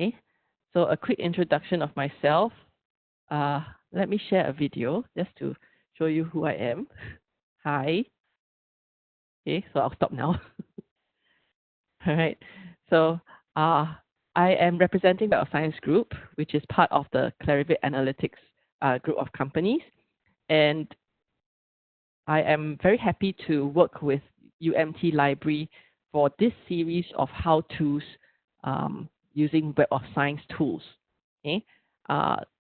Okay, so a quick introduction of myself. Let me share a video just to show you who I am. Hi. Okay, so I'll stop now. All right. So I am representing the Science Group, which is part of the Clarivate Analytics group of companies. And I am very happy to work with UMT Library for this series of how-tos using Web of Science tools. Okay?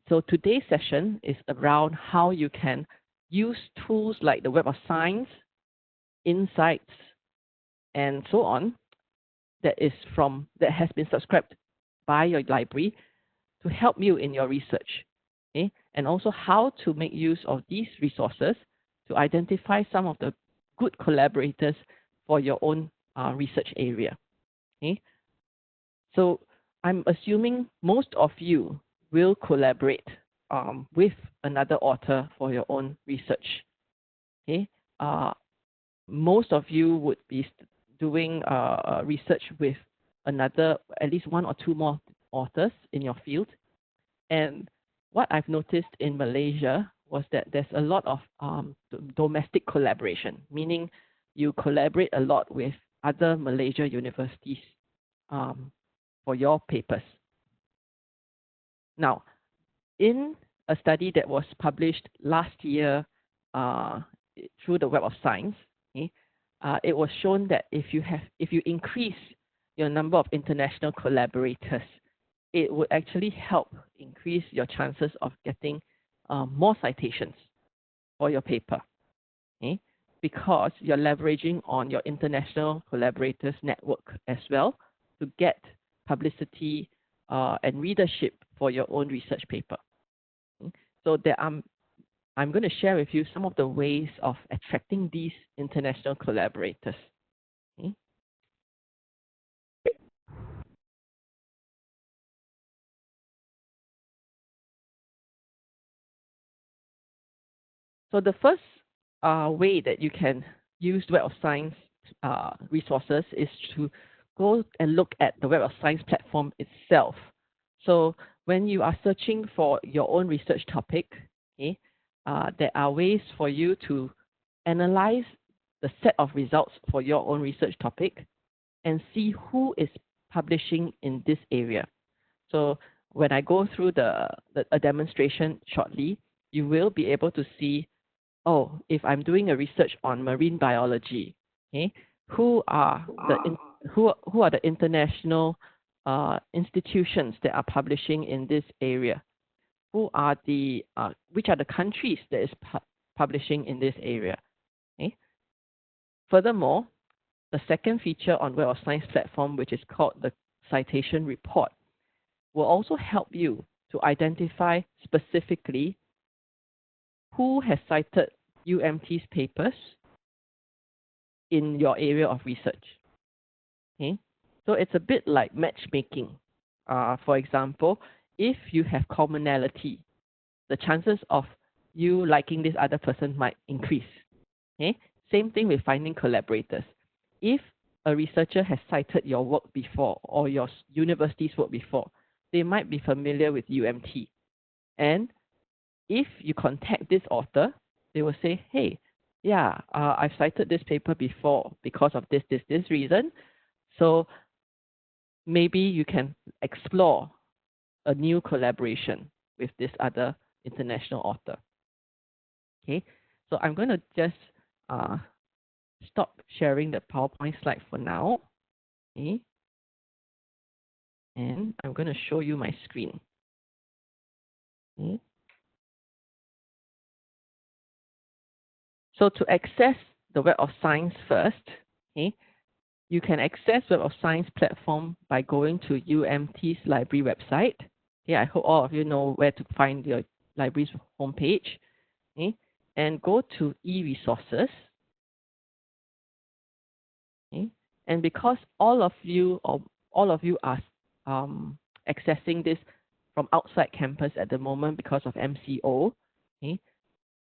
So today's session is around how you can use tools like the Web of Science, Insights, and so on that has been subscribed by your library to help you in your research. Okay? And also how to make use of these resources to identify some of the good collaborators for your own research area. Okay? So I'm assuming most of you will collaborate with another author for your own research. Okay? Most of you would be doing research with at least one or two more authors in your field. And what I've noticed in Malaysia was that there's a lot of domestic collaboration, meaning you collaborate a lot with other Malaysia universities for your papers. Now, in a study that was published last year through the Web of Science, okay, it was shown that if you increase your number of international collaborators, it would actually help increase your chances of getting more citations for your paper, okay? Because you're leveraging on your international collaborators network as well to get publicity and readership for your own research paper. Okay? So I'm going to share with you some of the ways of attracting these international collaborators. Okay? So the first way that you can use Web of Science resources is to go and look at the Web of Science platform itself. So when you are searching for your own research topic, okay, there are ways for you to analyze the set of results for your own research topic and see who is publishing in this area. So when I go through a demonstration shortly, you will be able to see, oh, if I'm doing a research on marine biology, okay, who are the international institutions that are publishing in this area? Which are the countries that is publishing in this area? Okay. Furthermore, the second feature on Web of Science platform, which is called the citation report, will also help you to identify specifically who has cited UMT's papers in your area of research. Okay? So it's a bit like matchmaking. For example, if you have commonality, the chances of you liking this other person might increase. Okay? Same thing with finding collaborators. If a researcher has cited your work before or your university's work before, they might be familiar with UMT. And if you contact this author, they will say, hey, yeah, I've cited this paper before because of this reason. So maybe you can explore a new collaboration with this other international author. Okay, so I'm going to just stop sharing the PowerPoint slide for now. Okay, and I'm going to show you my screen. Okay. So to access the Web of Science first, okay, you can access Web of Science platform by going to UMT's library website. Okay, I hope all of you know where to find your library's homepage. Okay, and go to e-resources. Okay, and because all of you are accessing this from outside campus at the moment because of MCO, okay,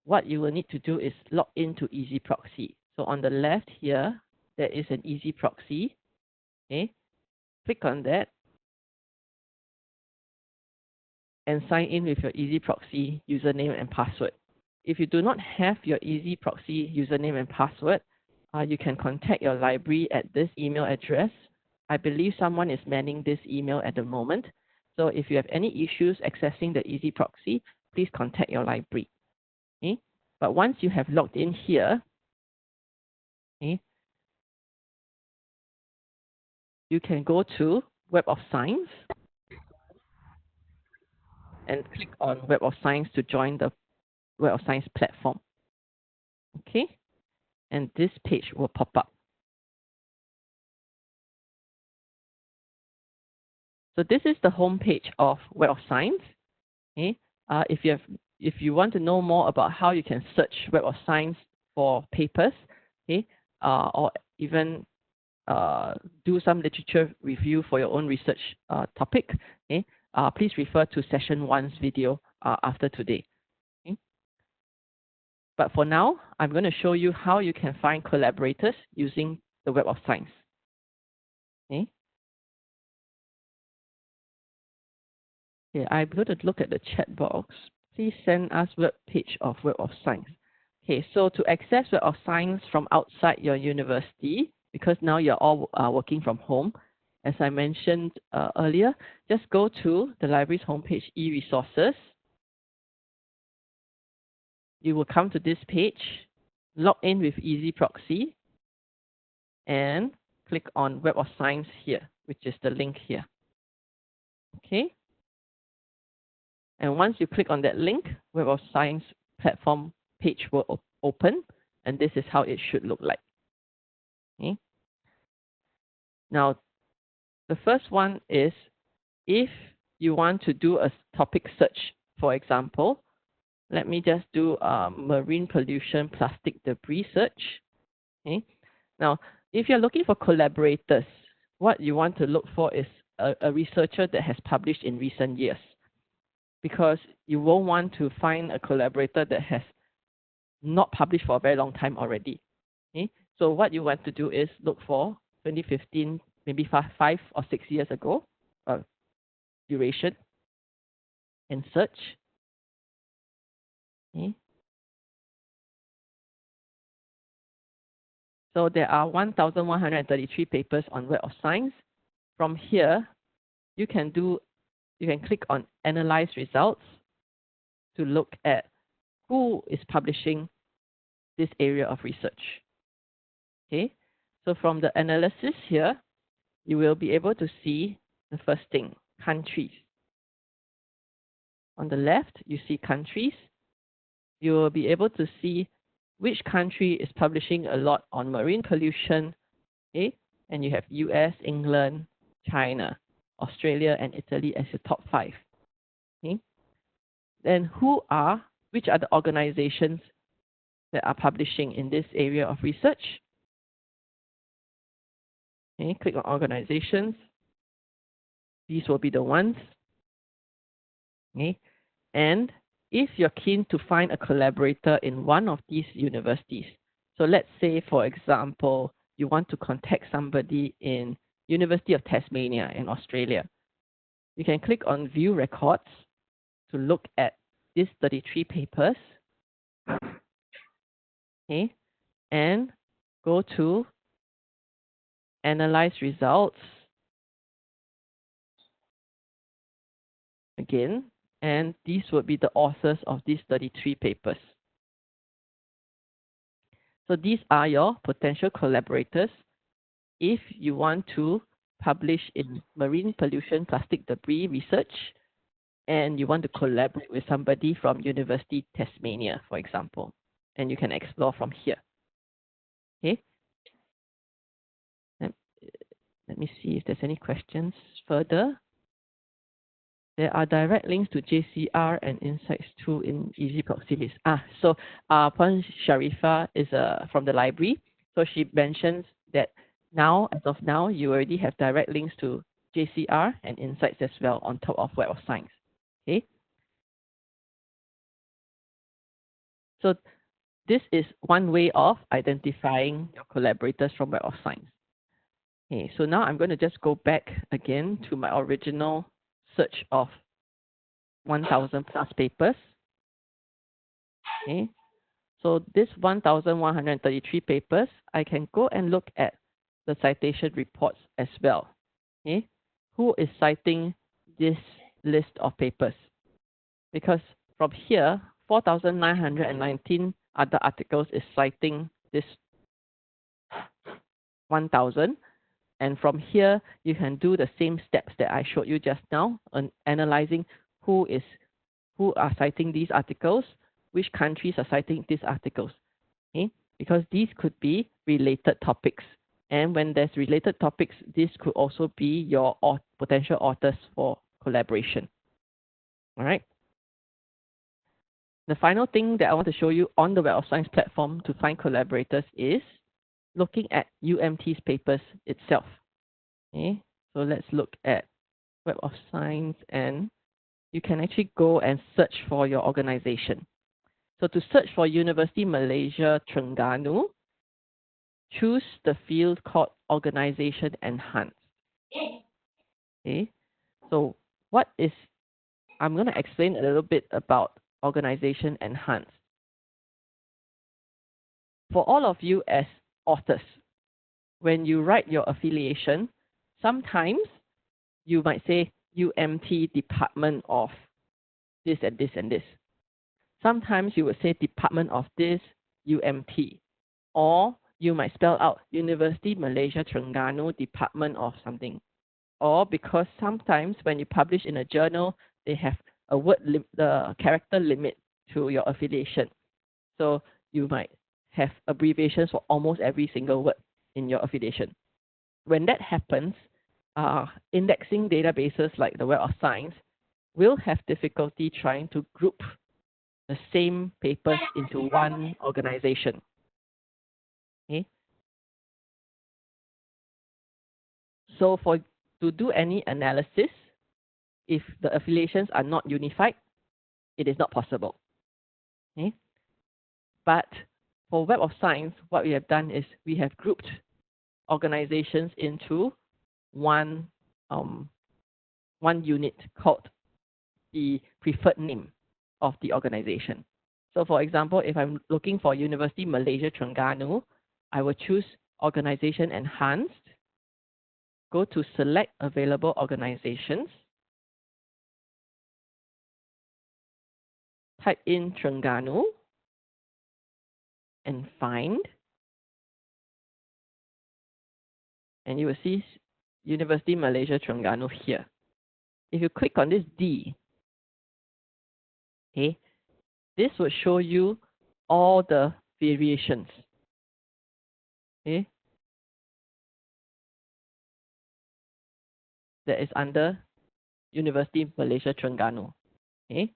what you will need to do is log into Easy Proxy. So on the left here, there is an Easy Proxy. Okay, click on that. and sign in with your EasyProxy username and password. If you do not have your EasyProxy username and password, you can contact your library at this email address. I believe someone is manning this email at the moment. So if you have any issues accessing the EasyProxy, please contact your library. Okay? But once you have logged in here, okay, you can go to Web of Science and click on Web of Science to join the Web of Science platform. Okay, and this page will pop up. So this is the home page of Web of Science. Okay, if you want to know more about how you can search Web of Science for papers, okay, or even do some literature review for your own research topic, okay, please refer to session 1's video after today. Okay. But for now, I'm going to show you how you can find collaborators using the Web of Science. Okay. Okay, I'm going to look at the chat box. Please send us web page of Web of Science. Okay, so to access Web of Science from outside your university, because now you're all working from home, as I mentioned earlier, just go to the library's homepage, e-resources. You will come to this page, log in with EasyProxy, and click on Web of Science here, which is the link here. Okay. And once you click on that link, Web of Science platform page will open, and this is how it should look like. Okay. Now, the first one is if you want to do a topic search, for example, let me just do marine pollution, plastic debris search. Okay. Now, if you're looking for collaborators, what you want to look for is a researcher that has published in recent years, because you won't want to find a collaborator that has not published for a very long time already. Okay? So what you want to do is look for 2015, maybe 5 or 6 years ago, duration, and search. Okay? So there are 1,133 papers on Web of Science. From here, you can click on Analyze Results to look at who is publishing this area of research. Okay, so from the analysis here, you will be able to see the first thing, countries. On the left, you see countries. You will be able to see which country is publishing a lot on marine pollution. Okay, and you have US, England, China, Australia, and Italy as your top 5. Okay, then which are the organizations that are publishing in this area of research? Okay, click on organizations. These will be the ones. Okay, and if you're keen to find a collaborator in one of these universities, so let's say, for example, you want to contact somebody in University of Tasmania in Australia, you can click on View Records to look at these 33 papers. Okay, and go to Analyze Results again, and these would be the authors of these 33 papers. So these are your potential collaborators if you want to publish in marine pollution, plastic debris research, and you want to collaborate with somebody from University Tasmania, for example, and you can explore from here. Okay. Let me see if there's any questions further. There are direct links to JCR and Insights tool in EasyProxy list. So Puan Sharifah is from the library. So she mentions that now, as of now, you already have direct links to JCR and Insights as well on top of Web of Science. Okay. So this is one way of identifying your collaborators from Web of Science. Okay, so now I'm going to just go back again to my original search of 1,000 plus papers. Okay, so this 1,133 papers, I can go and look at the citation reports as well. Okay, who is citing this list of papers? Because from here, 4,919 other articles is citing this 1,000. And from here, you can do the same steps that I showed you just now on analyzing who are citing these articles, which countries are citing these articles. Okay? Because these could be related topics. And when there's related topics, this could also be your potential authors for collaboration. All right. The final thing that I want to show you on the Web of Science platform to find collaborators is looking at UMT's papers itself. Okay, so let's look at Web of Science, and you can actually go and search for your organization. So to search for University Malaysia Terengganu, choose the field called Organization Enhanced. Okay, so I'm going to explain a little bit about Organization Enhanced. For all of you as authors, when you write your affiliation, sometimes you might say UMT Department of this and this and this. Sometimes you would say Department of this, UMT. Or you might spell out University Malaysia Terengganu Department of something. Or because sometimes when you publish in a journal, they have a the character limit to your affiliation. So you might have abbreviations for almost every single word in your affiliation. When that happens, indexing databases like the Web of Science will have difficulty trying to group the same papers into one organization. Okay. So to do any analysis, if the affiliations are not unified, it is not possible. Okay. But for Web of Science, what we have done is we have grouped organizations into one unit called the preferred name of the organization. So for example, if I'm looking for University Malaysia Terengganu, I will choose Organization Enhanced, go to Select Available Organizations, type in Terengganu, and find, and you will see University Malaysia Terengganu here. If you click on this D, okay, this will show you all the variations. Okay, that is under University Malaysia Terengganu. Okay,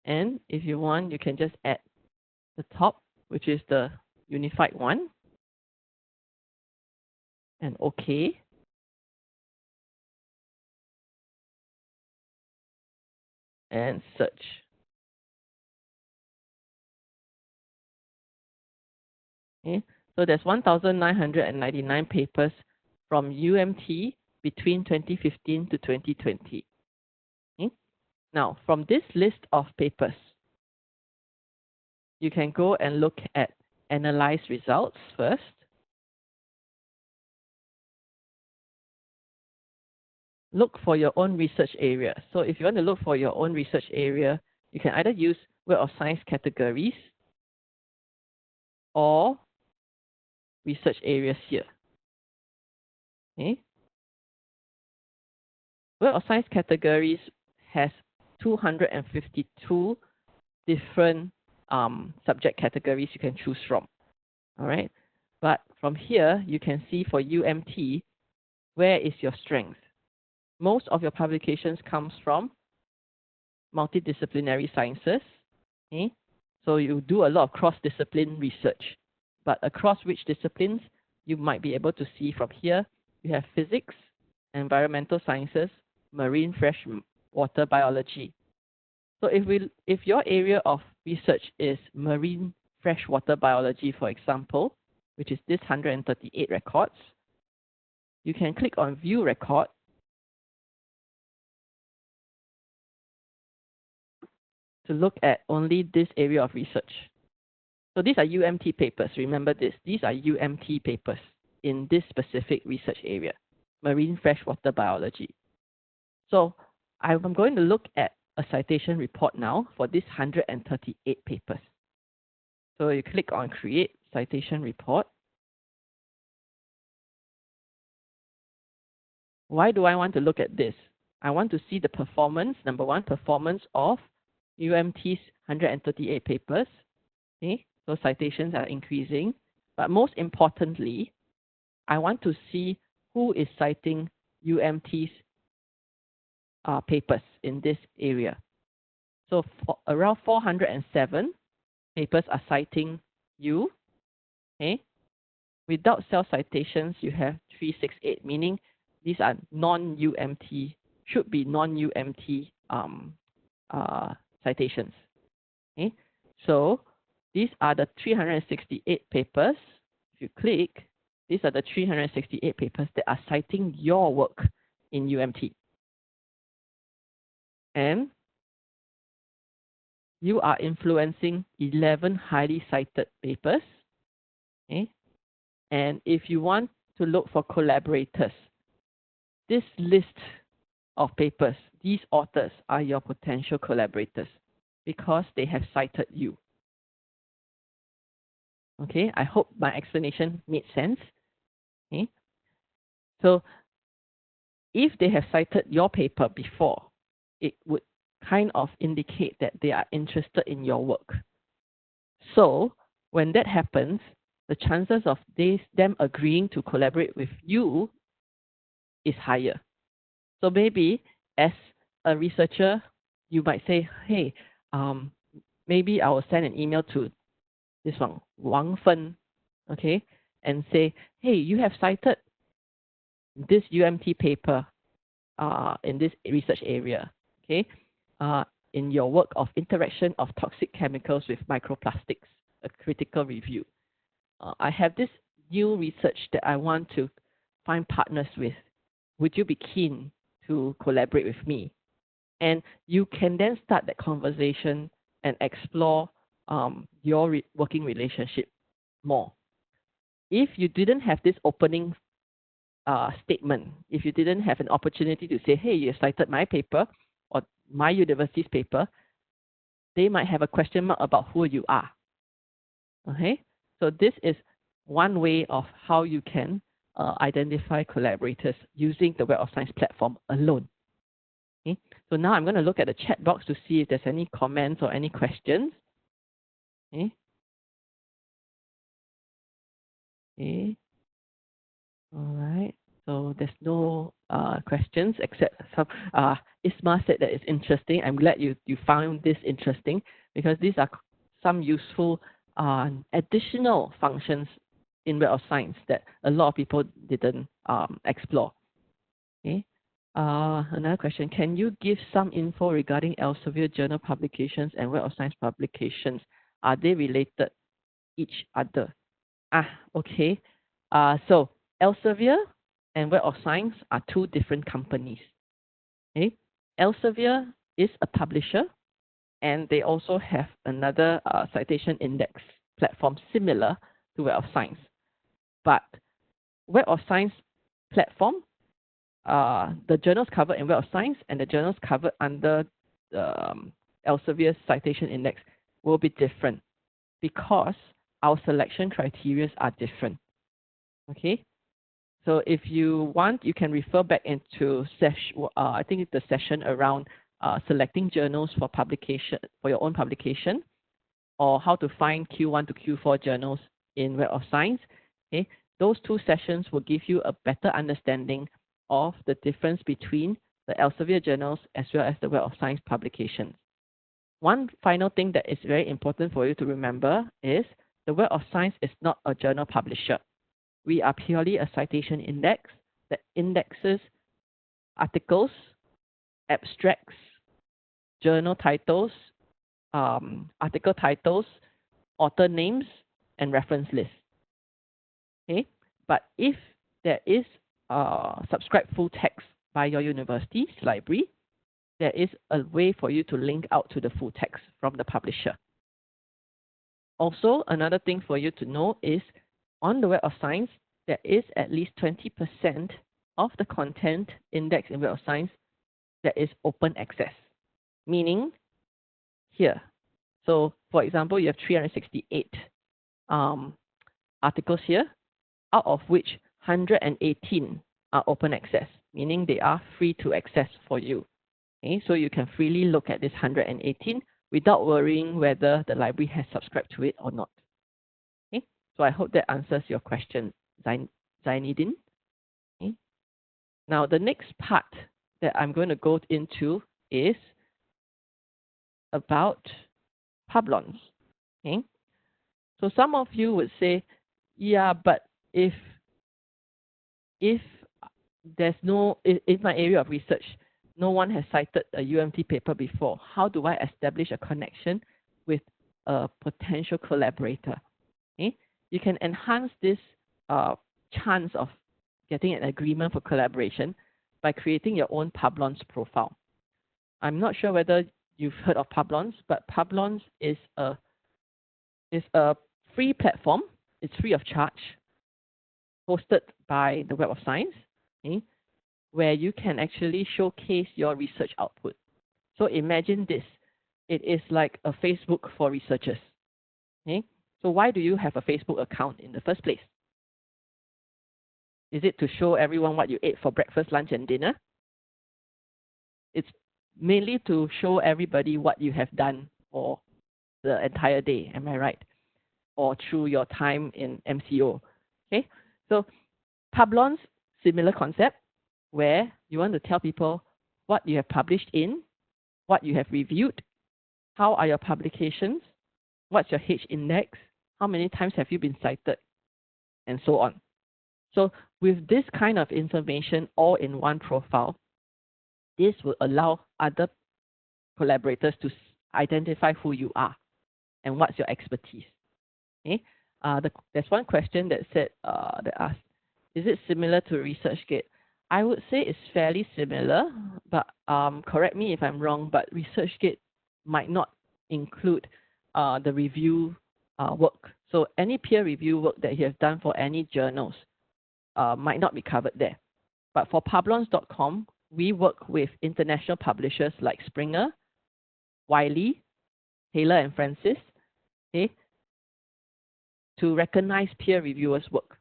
and if you want, you can just add the top, which is the unified one, and OK. And search. Okay, so there's 1,999 papers from UMT between 2015 to 2020. Okay? Now, from this list of papers, you can go and look at analyze results first. Look for your own research area. So if you want to look for your own research area, you can either use Web of Science categories or research areas here. Okay? Web of Science categories has 252 different subject categories you can choose from. All right, but from here you can see for UMT, where is your strength? Most of your publications comes from multidisciplinary sciences. Okay, so you do a lot of cross-discipline research, but across which disciplines you might be able to see from here. You have physics, environmental sciences, marine freshwater biology. So if your area of research is marine freshwater biology, for example, which is this 138 records, you can click on View Record, to look at only this area of research. So these are UMT papers. Remember this. These are UMT papers in this specific research area, marine freshwater biology. So I'm going to look at a citation report now for this 138 papers. So you click on Create Citation Report. Why do I want to look at this? I want to see the performance, number one, performance of UMT's 138 papers. Okay, so citations are increasing. But most importantly, I want to see who is citing UMT's papers in this area. So around 407 papers are citing you. Okay, without self-citations, you have 368, meaning these are non-UMT, should be non-UMT citations. Okay, so these are the 368 papers. If you click, these are the 368 papers that are citing your work in UMT. And you are influencing 11 highly cited papers. Okay? And if you want to look for collaborators, this list of papers, these authors are your potential collaborators because they have cited you. Okay, I hope my explanation made sense. Okay, so if they have cited your paper before, it would kind of indicate that they are interested in your work. So when that happens, the chances of them agreeing to collaborate with you is higher. So maybe as a researcher, you might say, hey, maybe I will send an email to this one, Wang Fen, okay, and say, hey, you have cited this UMT paper in this research area, okay, in your work of interaction of toxic chemicals with microplastics, a critical review. I have this new research that I want to find partners with. Would you be keen to collaborate with me? And you can then start that conversation and explore your working relationship more. If you didn't have this opening statement, if you didn't have an opportunity to say, hey, you cited my paper or my university's paper, they might have a question mark about who you are. Okay, so this is one way of how you can identify collaborators using the Web of Science platform alone. Okay, so now I'm going to look at the chat box to see if there's any comments or any questions. Okay. Okay. All right. So there's no questions except some. Isma said that it's interesting. I'm glad you found this interesting because these are some useful additional functions in Web of Science that a lot of people didn't explore. Okay. Another question: can you give some info regarding Elsevier journal publications and Web of Science publications? Are they related each other? Okay. So Elsevier and Web of Science are two different companies. Okay. Elsevier is a publisher, and they also have another citation index platform similar to Web of Science. But Web of Science platform, the journals covered in Web of Science and the journals covered under Elsevier's citation index will be different because our selection criteria are different. Okay, so if you want, you can refer back into I think the session around selecting journals for publication for your own publication, or how to find Q1 to Q4 journals in Web of Science. Okay, those two sessions will give you a better understanding of the difference between the Elsevier journals as well as the Web of Science publications. One final thing that is very important for you to remember is the Web of Science is not a journal publisher. We are purely a citation index that indexes articles, abstracts, journal titles, article titles, author names, and reference lists. Okay, but if there is subscribed full text by your university's library, there is a way for you to link out to the full text from the publisher. Also, another thing for you to know is on the Web of Science, there is at least 20% of the content indexed in Web of Science that is open access, meaning here. So, for example, you have 368 articles here, out of which 118 are open access, meaning they are free to access for you. Okay, so you can freely look at this 118 without worrying whether the library has subscribed to it or not. Okay, so I hope that answers your question, Zainidin. Okay. Now, the next part that I'm going to go into is about Publons. Okay, so some of you would say, yeah, but if there's no, in my area of research, no one has cited a UMT paper before, how do I establish a connection with a potential collaborator? Okay? You can enhance this chance of getting an agreement for collaboration by creating your own Publons profile. I'm not sure whether you've heard of Publons, but Publons is a free platform. It's free of charge, hosted by the Web of Science, okay, where you can actually showcase your research output. So imagine this. It is like a Facebook for researchers. Okay? So why do you have a Facebook account in the first place? Is it to show everyone what you ate for breakfast, lunch, and dinner? It's mainly to show everybody what you have done for the entire day. Am I right? Or through your time in MCO. Okay? So Publons, similar concept, where you want to tell people what you have published in, what you have reviewed, how are your publications, what's your H index, how many times have you been cited, and so on. So with this kind of information all in one profile, this will allow other collaborators to identify who you are and what's your expertise. Okay? There's one question that said, that asked, is it similar to ResearchGate? I would say it's fairly similar, but correct me if I'm wrong, but ResearchGate might not include the review work. So any peer review work that you have done for any journals might not be covered there. But for Publons.com, we work with international publishers like Springer, Wiley, Taylor and Francis, okay, to recognize peer reviewers' work.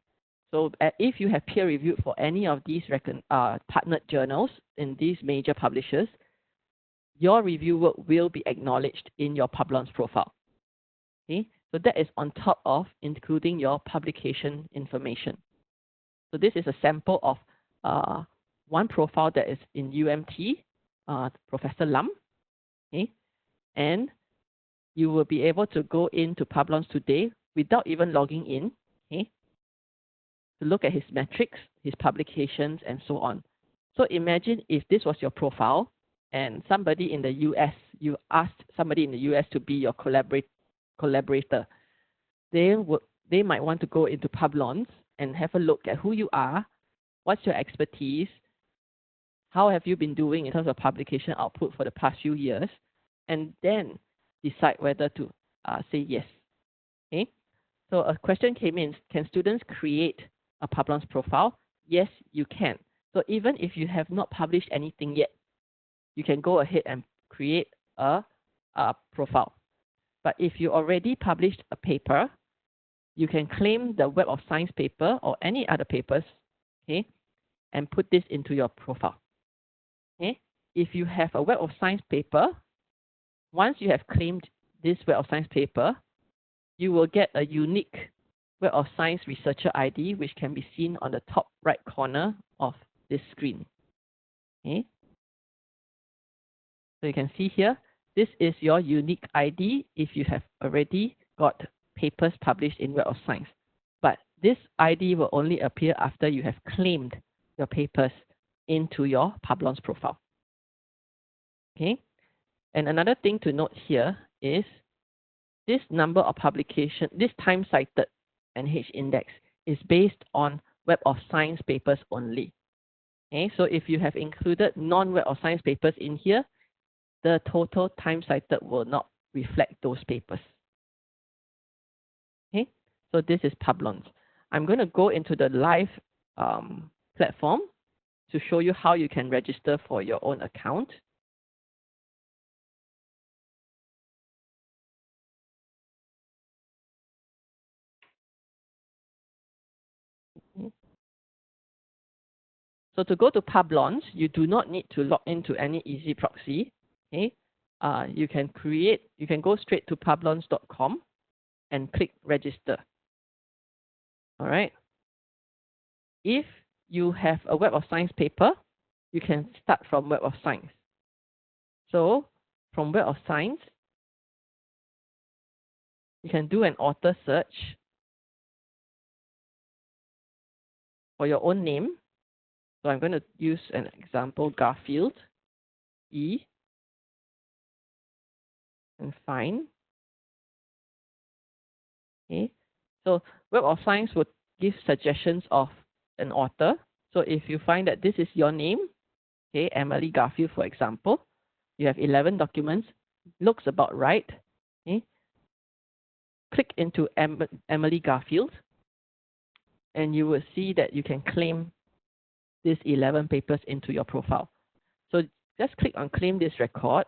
So if you have peer reviewed for any of these partnered journals in these major publishers, your review work will be acknowledged in your Publons profile. Okay? So that is on top of including your publication information. So this is a sample of one profile that is in UMT, Professor Lam. Okay? And you will be able to go into Publons today without even logging in, okay, to look at his metrics, his publications, and so on. So imagine if this was your profile and somebody in the US, you asked somebody in the US to be your collaborator. They might want to go into Publons and have a look at who you are, what's your expertise, how have you been doing in terms of publication output for the past few years, and then decide whether to say yes. Okay? So a question came in, can students create a Publons profile? Yes, you can. So even if you have not published anything yet, you can go ahead and create a profile. But if you already published a paper, you can claim the Web of Science paper or any other papers, okay, and put this into your profile. Okay? If you have a Web of Science paper, once you have claimed this Web of Science paper, you will get a unique Web of Science Researcher ID, which can be seen on the top right corner of this screen. Okay? So you can see here, this is your unique ID if you have already got papers published in Web of Science. But this ID will only appear after you have claimed your papers into your Publons profile. Okay? And another thing to note here is this number of publication, this time cited and H index is based on Web of Science papers only. Okay, so if you have included non-Web of Science papers in here, the total time cited will not reflect those papers. Okay, so this is Publons. I'm going to go into the live platform to show you how you can register for your own account. Okay. So to go to Publons, you do not need to log into any easy proxy. Okay, you can go straight to publons.com and click register. All right. If you have a Web of Science paper, you can start from Web of Science. So from Web of Science, you can do an author search for your own name. So I'm going to use an example, Garfield, E, and find. Okay. So Web of Science would give suggestions of an author. So if you find that this is your name, okay, Emily Garfield, for example, you have 11 documents, looks about right. Okay. Click into Emily Garfield, and you will see that you can claim these 11 papers into your profile. So just click on claim this record,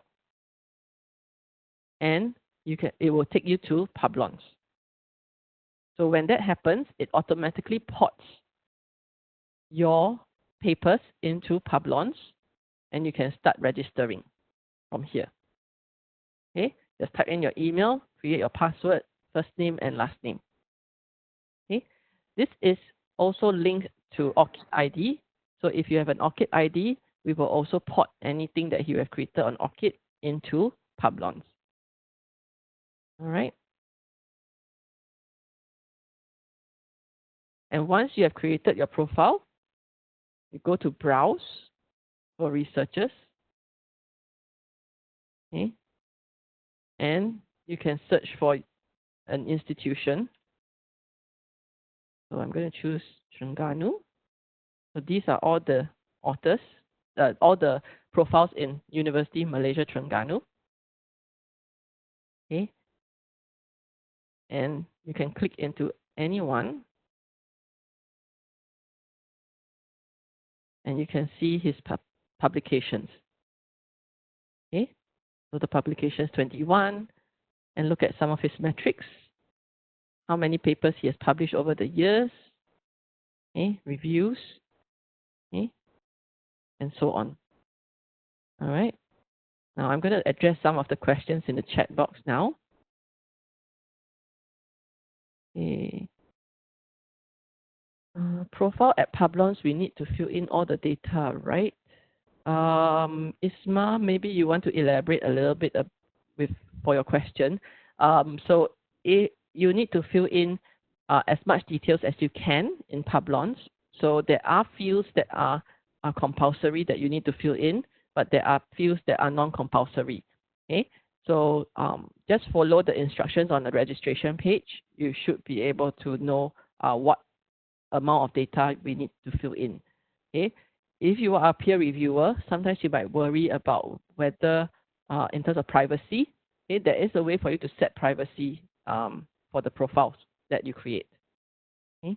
and it will take you to Publons. So when that happens, it automatically ports your papers into Publons, and you can start registering from here. Okay, just type in your email, create your password, first name and last name. Okay, this is also linked to ORCID ID. So if you have an ORCID ID, we will also port anything that you have created on ORCID into Publons. All right. And once you have created your profile, you go to Browse for researchers. Okay. And you can search for an institution. So I'm going to choose Terengganu. So these are all the authors, all the profiles in University Malaysia Terengganu. Okay. And you can click into any one, and you can see his publications. Okay. So the publications 21, and look at some of his metrics. How many papers he has published over the years. Okay. Reviews. Okay. And so on. All right. Now I'm going to address some of the questions in the chat box now. Okay. Profile at Publons, we need to fill in all the data, right? Isma, maybe you want to elaborate a little bit for your question. So you need to fill in as much details as you can in Publons. So there are fields that are compulsory that you need to fill in, but there are fields that are non-compulsory. Okay, so just follow the instructions on the registration page. You should be able to know what amount of data we need to fill in. Okay, if you are a peer reviewer, sometimes you might worry about whether, in terms of privacy, okay, there is a way for you to set privacy for the profiles that you create. Okay.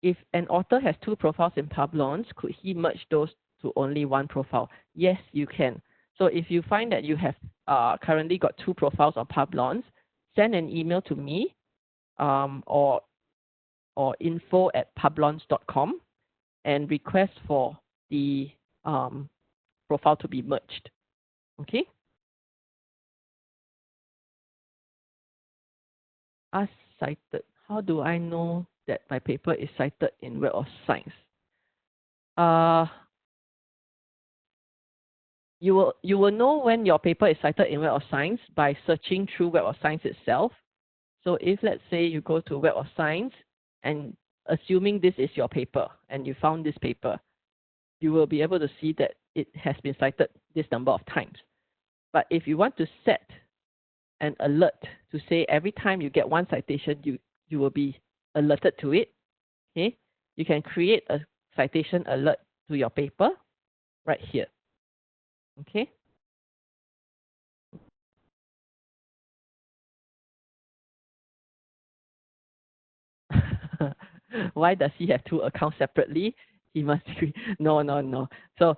If an author has 2 profiles in Publons, could he merge those to only one profile? Yes, you can. So if you find that you have currently got 2 profiles on Publons, send an email to me or info@publons.com and request for the profile to be merged. Okay. As cited. How do I know that my paper is cited in Web of Science? You will know when your paper is cited in Web of Science by searching through Web of Science itself. So if, let's say, you go to Web of Science, and assuming this is your paper and you found this paper, you will be able to see that it has been cited this number of times. But if you want to set an alert to say every time you get one citation, you will be alerted to it, okay, you can create a citation alert to your paper right here. Okay, Why does he have two accounts separately? He must be, no. So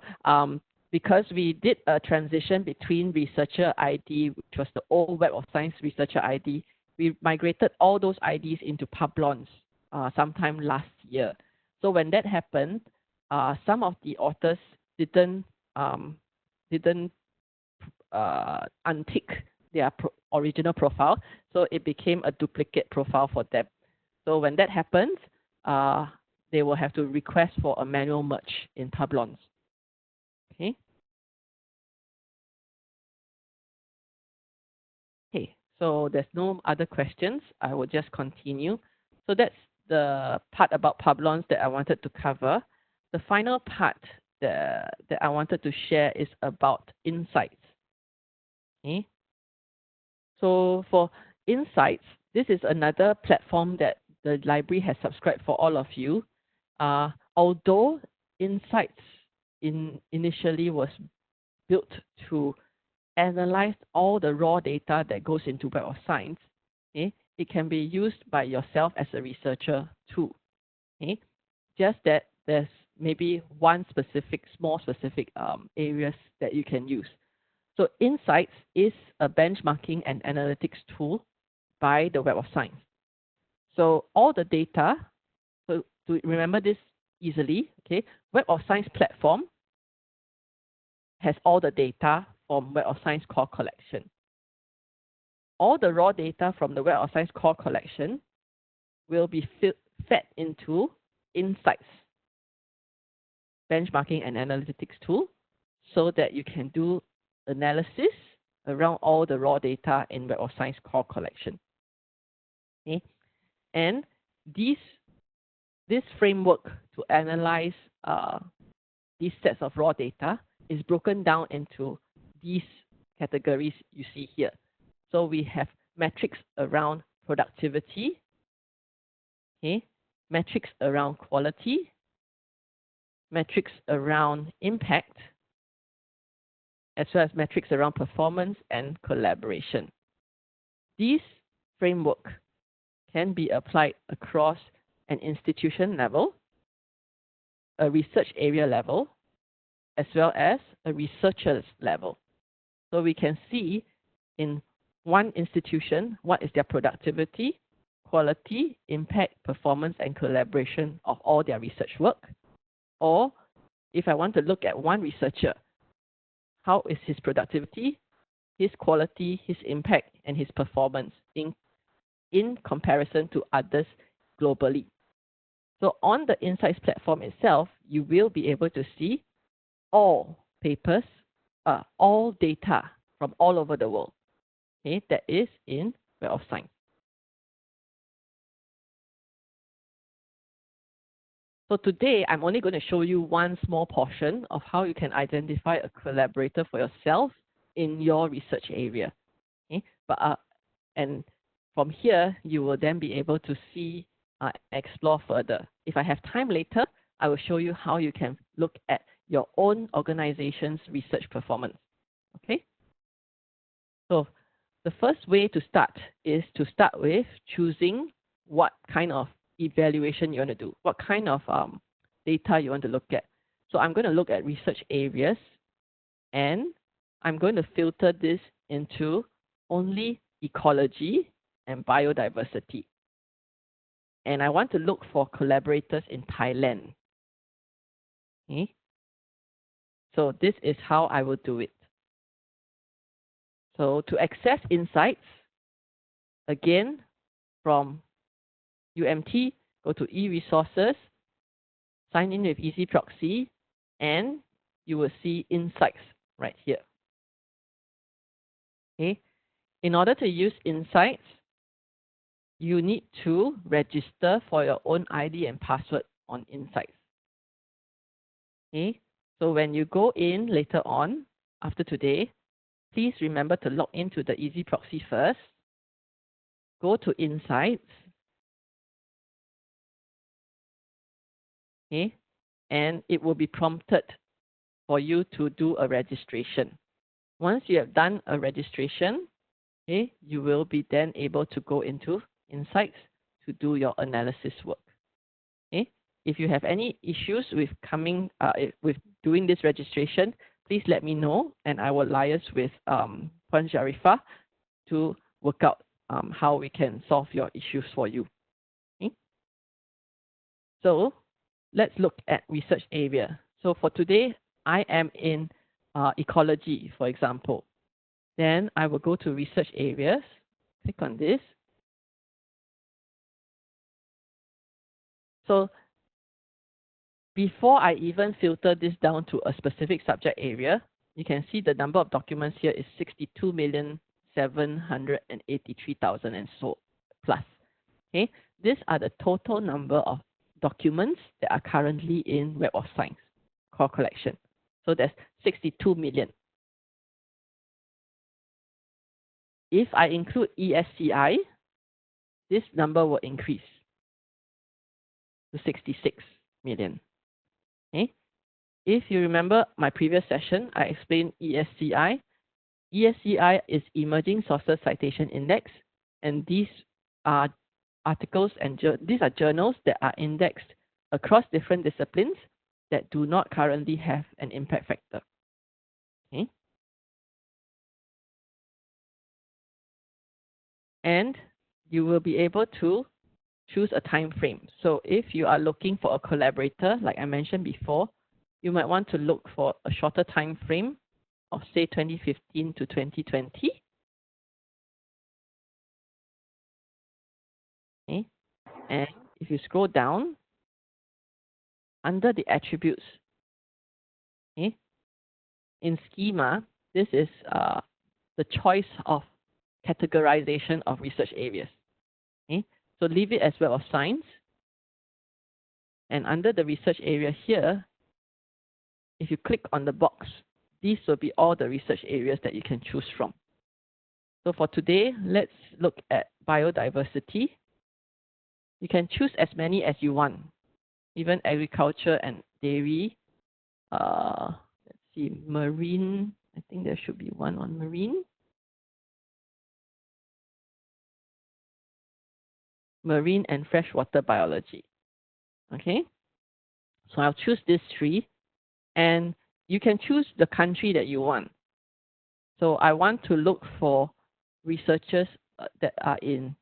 because we did a transition between researcher ID, which was the old Web of Science researcher ID, we migrated all those IDs into Publons sometime last year. So when that happened, some of the authors didn't untick their original profile, so it became a duplicate profile for them. So when that happens, they will have to request for a manual merge in Publons. Okay. Okay, so there's no other questions. I will just continue. So that's the part about Publons that I wanted to cover. The final part that I wanted to share is about insights. Okay. So for insights, this is another platform that the library has subscribed for all of you. Although insights initially was built to analyze all the raw data that goes into Web of Science, okay, it can be used by yourself as a researcher too. Okay? Just that there's maybe one small specific areas that you can use. So Insights is a benchmarking and analytics tool by the Web of Science. So all the data, so to remember this easily, okay, Web of Science platform has all the data from Web of Science core collection. All the raw data from the Web of Science core collection will be fed into Insights, benchmarking and analytics tool, so that you can do analysis around all the raw data in Web of Science core collection. Okay? And this framework to analyze these sets of raw data is broken down into these categories you see here. So we have metrics around productivity, okay, metrics around quality, metrics around impact, as well as metrics around performance and collaboration. These framework can be applied across an institution level, a research area level, as well as a researcher's level. So we can see in one institution what is their productivity, quality, impact, performance, and collaboration of all their research work. Or if I want to look at one researcher, how is his productivity, his quality, his impact, and his performance in comparison to others globally. So on the Insights platform itself, you will be able to see all papers, all data from all over the world, okay, that is in Web of Science. So today, I'm only going to show you one small portion of how you can identify a collaborator for yourself in your research area. Okay? And from here, you will then be able to see, explore further. If I have time later, I will show you how you can look at your own organization's research performance. Okay? So the first way to start is to start with choosing what kind of evaluation you want to do, what kind of data you want to look at. So I'm going to look at research areas, and I'm going to filter this into only ecology and biodiversity. And I want to look for collaborators in Thailand. Okay? So this is how I will do it. So to access insights, again, from UMT, go to e-resources, sign in with Easy Proxy, and you will see insights right here. Okay. In order to use insights, you need to register for your own ID and password on insights. Okay. So when you go in later on, after today, please remember to log into the Easy Proxy first. Go to Insights. Okay. And it will be prompted for you to do a registration. Once you have done a registration, okay, you will be then able to go into Insights to do your analysis work. If you have any issues with with doing this registration, please let me know, and I will liaise with Puan Sharifah to work out how we can solve your issues for you. Okay? So let's look at research area. So for today, I am in ecology, for example. Then I will go to research areas, click on this. So before I even filter this down to a specific subject area, you can see the number of documents here is 62,783,000 and so plus. Okay, these are the total number of documents that are currently in Web of Science core collection. So that's 62 million. If I include ESCI, this number will increase to 66 million. Okay. If you remember my previous session, I explained ESCI. ESCI is Emerging Sources Citation Index, and these are articles and these are journals that are indexed across different disciplines that do not currently have an impact factor. Okay. And you will be able to choose a time frame. So if you are looking for a collaborator, like I mentioned before, you might want to look for a shorter time frame of say 2015 to 2020. Okay. And if you scroll down under the attributes, okay, in schema, this is the choice of categorization of research areas. Okay. So leave it as Web of Science. And under the research area here, if you click on the box, these will be all the research areas that you can choose from. So for today, let's look at biodiversity. You can choose as many as you want, even agriculture and dairy. Let's see, marine. I think there should be one on marine. Marine and freshwater biology. Okay, so I'll choose these three, and you can choose the country that you want. So I want to look for researchers that are in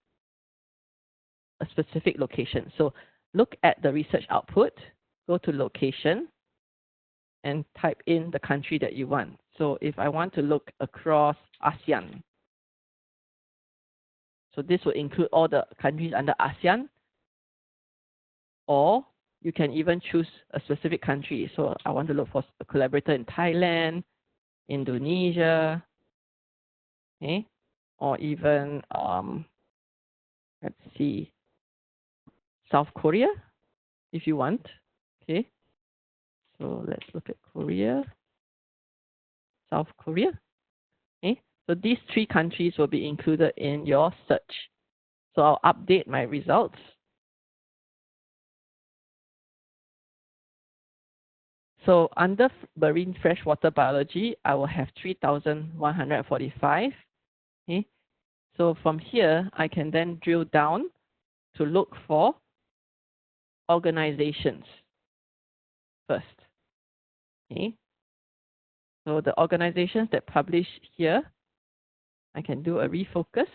a specific location. So look at the research output, go to location, and type in the country that you want. So if I want to look across ASEAN, so this will include all the countries under ASEAN, or you can even choose a specific country. So I want to look for a collaborator in Thailand, Indonesia, okay, or even let's see, South Korea, if you want. Okay, so let's look at Korea, South Korea. Okay, so these three countries will be included in your search. So I'll update my results. So under marine freshwater biology, I will have 3,145. Okay, so from here, I can then drill down to look for organizations first. Okay, so the organizations that publish here, I can do a refocus.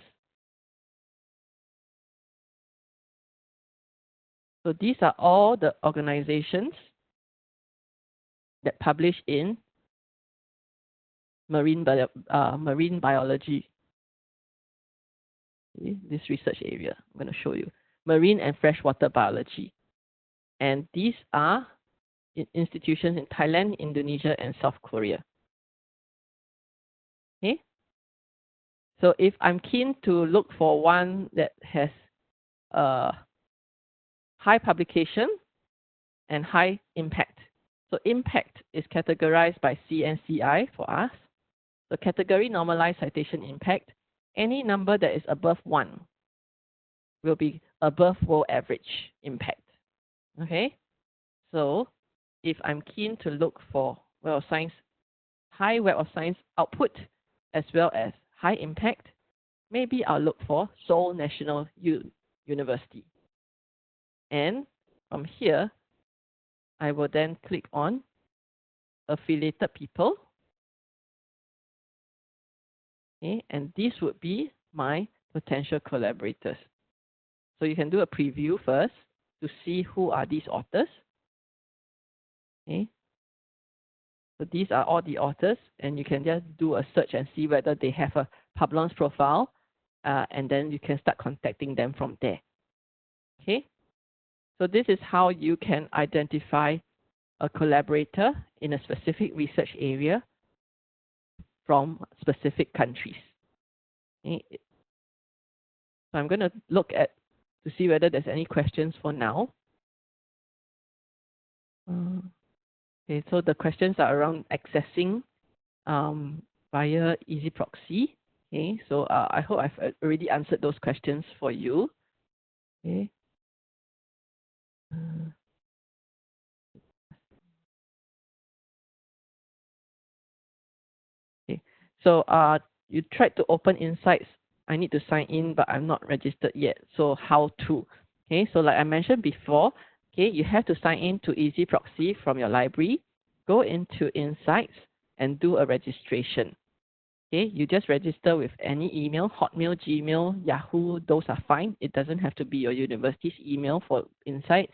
So these are all the organizations that publish in marine biology. Okay, this research area, I'm going to show you. Marine and freshwater biology. And these are institutions in Thailand, Indonesia, and South Korea. Okay. So if I'm keen to look for one that has high publication and high impact. So impact is categorized by CNCI for us. So category normalized citation impact, any number that is above 1 will be above world average impact. Okay. So if I'm keen to look for Web of Science, high Web of Science output as well as high impact, maybe I'll look for Seoul National University. And from here, I will then click on affiliated people. Okay, and these would be my potential collaborators. So you can do a preview first to see who are these authors. Okay, so these are all the authors, and you can just do a search and see whether they have a Publons profile, and then you can start contacting them from there. Okay, so this is how you can identify a collaborator in a specific research area from specific countries. Okay. So I'm going to look at to see whether there's any questions for now. Okay, so the questions are around accessing via Easy Proxy. Okay, so I hope I've already answered those questions for you. Okay. Okay. So you tried to open Insights. I need to sign in, but I'm not registered yet. So how to? Okay, so like I mentioned before, okay, you have to sign in to Easy Proxy from your library. Go into Insights and do a registration. Okay, you just register with any email, Hotmail, Gmail, Yahoo, those are fine. It doesn't have to be your university's email for Insights,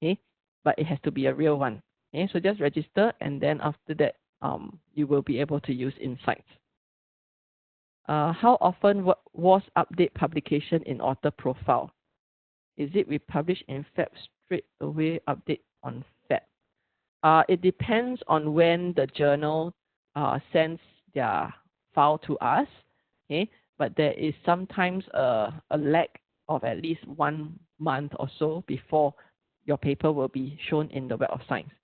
okay, but it has to be a real one. Okay, so just register, and then after that, you will be able to use Insights. How often was update publication in author profile? Is it we publish in Feb straight away, update on Feb? It depends on when the journal sends their file to us, okay? But there is sometimes a lag of at least 1 month or so before your paper will be shown in the Web of Science,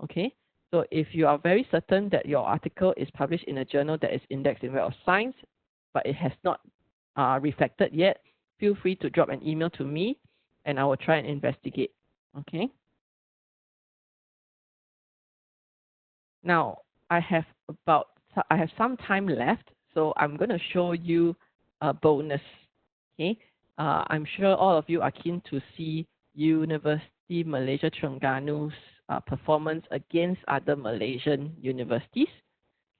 okay? So if you are very certain that your article is published in a journal that is indexed in Web of Science, but it has not reflected yet, feel free to drop an email to me and I will try and investigate, okay? Now, I have some time left, so I'm going to show you a bonus. Okay, I'm sure all of you are keen to see University Malaysia Terengganu performance against other Malaysian universities.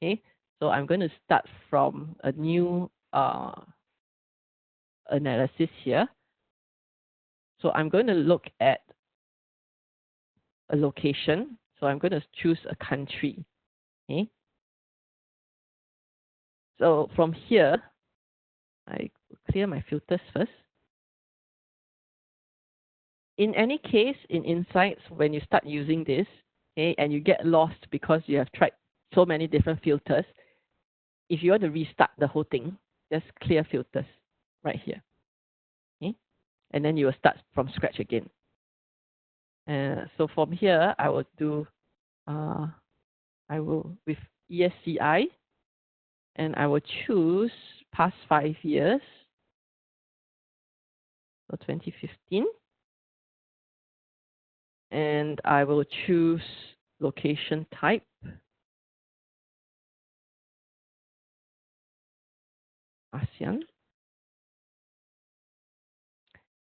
Okay, so I'm going to start from a new analysis here. So I'm going to look at a location. So I'm going to choose a country. Okay. So from here, I clear my filters first. In any case, in Insights, when you start using this, okay, and you get lost because you have tried so many different filters, if you want to restart the whole thing, just clear filters right here. Okay? And then you will start from scratch again. So from here, I will do, I will with ESCI, and I will choose past 5 years, so 2015. And I will choose location type, ASEAN,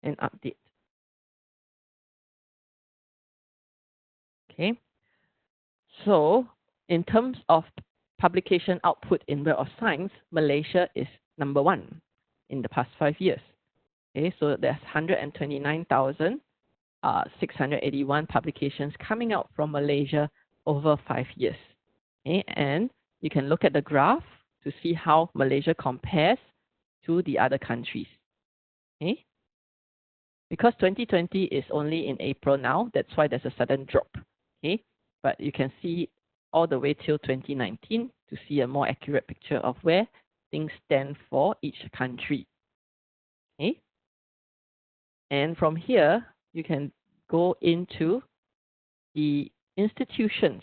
and update. Okay. So in terms of publication output in Web of Science, Malaysia is #1 in the past 5 years. Okay, so there's 129,681 publications coming out from Malaysia over 5 years. Okay, and you can look at the graph to see how Malaysia compares to the other countries. Okay, because 2020 is only in April now, that's why there's a sudden drop. Okay, but you can see all the way till 2019 to see a more accurate picture of where things stand for each country. Okay, and from here you can go into the institutions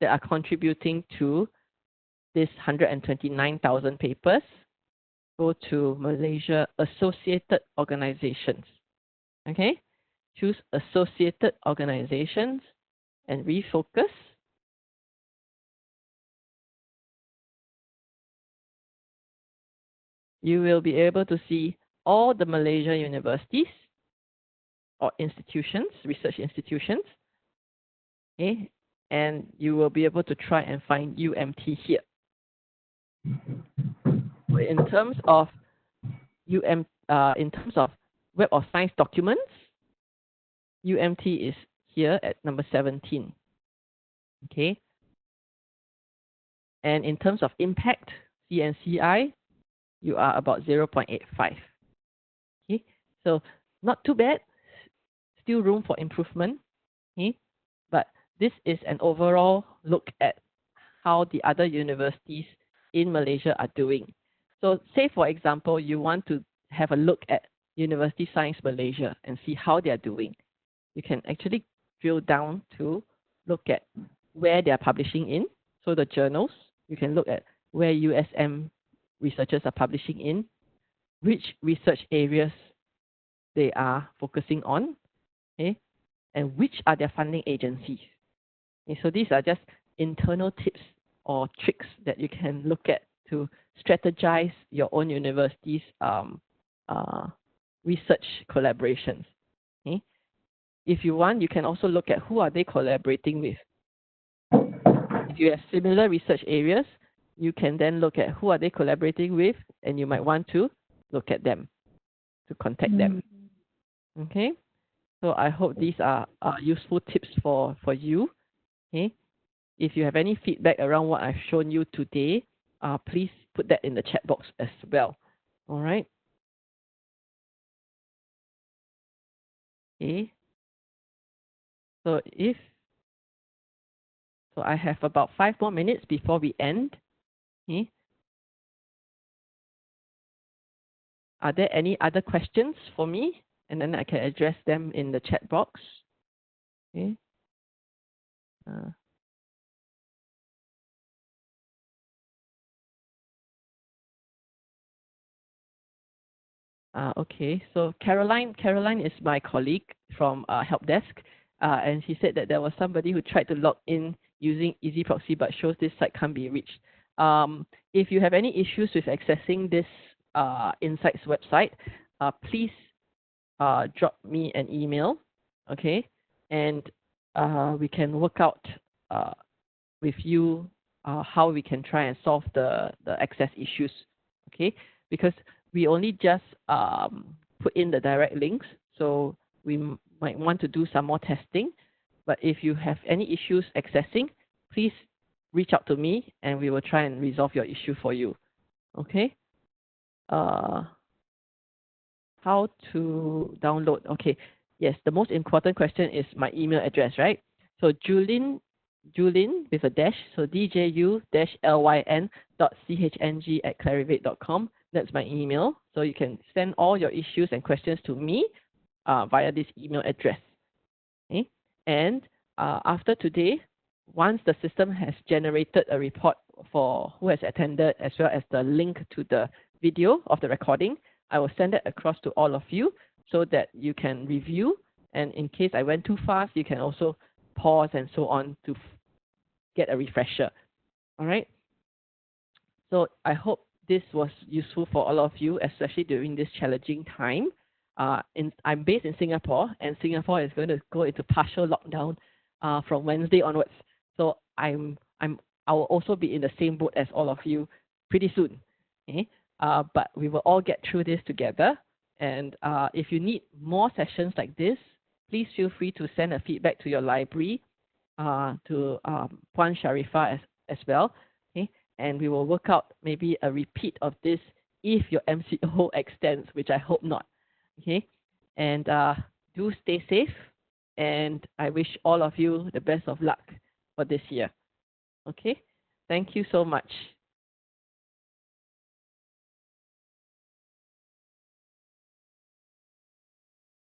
that are contributing to this 129,000 papers. Go to Malaysia Associated Organizations. Okay, choose Associated Organizations and refocus. You will be able to see all the Malaysia universities or institutions, research institutions. Okay, and you will be able to try and find UMT here. In terms of in terms of Web of Science documents, UMT is here at number 17. Okay, and in terms of impact, CNCI, you are about 0.85. Okay, so not too bad, still room for improvement. Okay, but this is an overall look at how the other universities in Malaysia are doing. So say, for example, you want to have a look at University Science Malaysia and see how they are doing. You can actually drill down to look at where they are publishing in. So the journals, you can look at where USM researchers are publishing in, which research areas they are focusing on, okay, and which are their funding agencies. Okay, so these are just internal tips or tricks that you can look at to strategize your own university's research collaborations. Okay? If you want, you can also look at who are they collaborating with. If you have similar research areas, you can then look at who are they collaborating with, and you might want to look at them, to contact them. Okay, so I hope these are useful tips for you. Okay, if you have any feedback around what I've shown you today, please put that in the chat box as well. All right. Okay. So I have about 5 more minutes before we end. Okay. Are there any other questions for me? And then I can address them in the chat box. Okay. Okay, so Caroline is my colleague from Help Desk, and she said that there was somebody who tried to log in using Easy Proxy but shows this site can't be reached. If you have any issues with accessing this Insights website, please drop me an email, okay, and we can work out with you how we can try and solve the access issues, okay, because we only just put in the direct links, so we might want to do some more testing. But if you have any issues accessing, please reach out to me and we will try and resolve your issue for you. Okay. How to download? Okay. Yes, the most important question is my email address, right? So Julin with a dash, so dju-lyn.chng@clarivate.com. That's my email. So you can send all your issues and questions to me via this email address. Okay? And after today, once the system has generated a report for who has attended, as well as the link to the video of the recording, I will send it across to all of you so that you can review. And in case I went too fast, you can also pause and so on to get a refresher. All right. So I hope this was useful for all of you, especially during this challenging time. I'm based in Singapore, and Singapore is going to go into partial lockdown from Wednesday onwards. So I will also be in the same boat as all of you pretty soon. Okay? But we will all get through this together. And if you need more sessions like this, please feel free to send a feedback to your library, to Puan Sharifah as well. Okay? And we will work out maybe a repeat of this if your MCO extends, which I hope not. Okay? And do stay safe. And I wish all of you the best of luck for this year. Okay? Thank you so much.